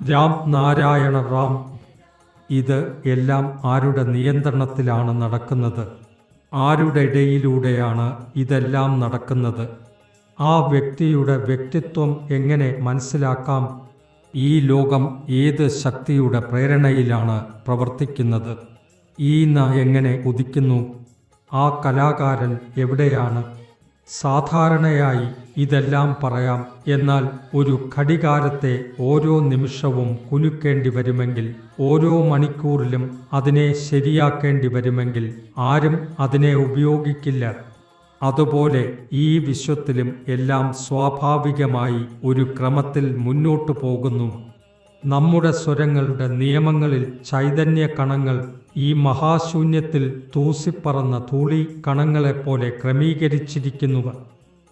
രാം നാരായണ റാം. ഇത് എല്ലാം ആരുടെ നിയന്ത്രണത്തിലാണ് നടക്കുന്നത്? ആരുടെ ഇടയിലൂടെയാണ് ഇതെല്ലാം നടക്കുന്നത്? ആ വ്യക്തിയുടെ വ്യക്തിത്വം എങ്ങനെ മനസ്സിലാക്കാം? ഈ ലോകം ഏത് ശക്തിയുടെ പ്രേരണയിലാണ് പ്രവർത്തിക്കുന്നത്? ഈ എങ്ങനെ ഉദിക്കുന്നു? ആ കലാകാരൻ എവിടെയാണ്? സാധാരണയായി ഇതെല്ലാം പറയാം, എന്നാൽ ഒരു ഘടികാരത്തെ ഓരോ നിമിഷവും കുലുക്കേണ്ടി വരുമെങ്കിൽ, ഓരോ മണിക്കൂറിലും അതിനെ ശരിയാക്കേണ്ടി വരുമെങ്കിൽ ആരും അതിനെ ഉപയോഗിക്കില്ല. അതുപോലെ ഈ വിശ്വത്തിലും എല്ലാം സ്വാഭാവികമായി ഒരു ക്രമത്തിൽ മുന്നോട്ടു പോകുന്നു. നമ്മുടെ സ്വരങ്ങളുടെ നിയമങ്ങളിൽ ചൈതന്യ കണങ്ങൾ ഈ മഹാശൂന്യത്തിൽ തൂസിപ്പറന്ന ധൂളി കണങ്ങളെപ്പോലെ ക്രമീകരിച്ചിരിക്കുന്നു.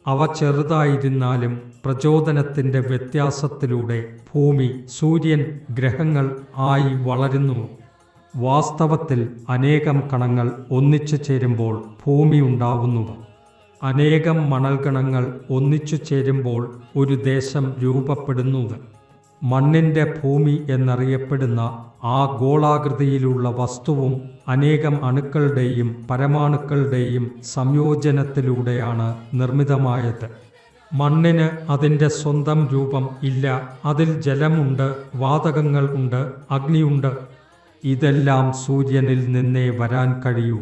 അവ ചെറുതായിരുന്നാലും പ്രചോദനത്തിൻ്റെ വ്യത്യാസത്തിലൂടെ ഭൂമി, സൂര്യൻ, ഗ്രഹങ്ങൾ ആയി വളരുന്നു. വാസ്തവത്തിൽ അനേകം കണങ്ങൾ ഒന്നിച്ചു ചേരുമ്പോൾ ഭൂമി ഉണ്ടാവുന്നു. അനേകം മണൽകണങ്ങൾ ഒന്നിച്ചു ചേരുമ്പോൾ ഒരു ദേശം രൂപപ്പെടുന്നു. മണ്ണിൻ്റെ ഭൂമി എന്നറിയപ്പെടുന്ന ആ ഗോളാകൃതിയിലുള്ള വസ്തുവും അനേകം അണുക്കളുടെയും പരമാണുക്കളുടെയും സംയോജനത്തിലൂടെയാണ് നിർമ്മിതമായത്. മണ്ണിന് അതിൻ്റെ സ്വന്തം രൂപം ഇല്ല. അതിൽ ജലമുണ്ട്, വാതകങ്ങൾ ഉണ്ട്, അഗ്നിയുണ്ട്. ഇതെല്ലാം സൂര്യനിൽ നിന്നേ വരാൻ കഴിയൂ.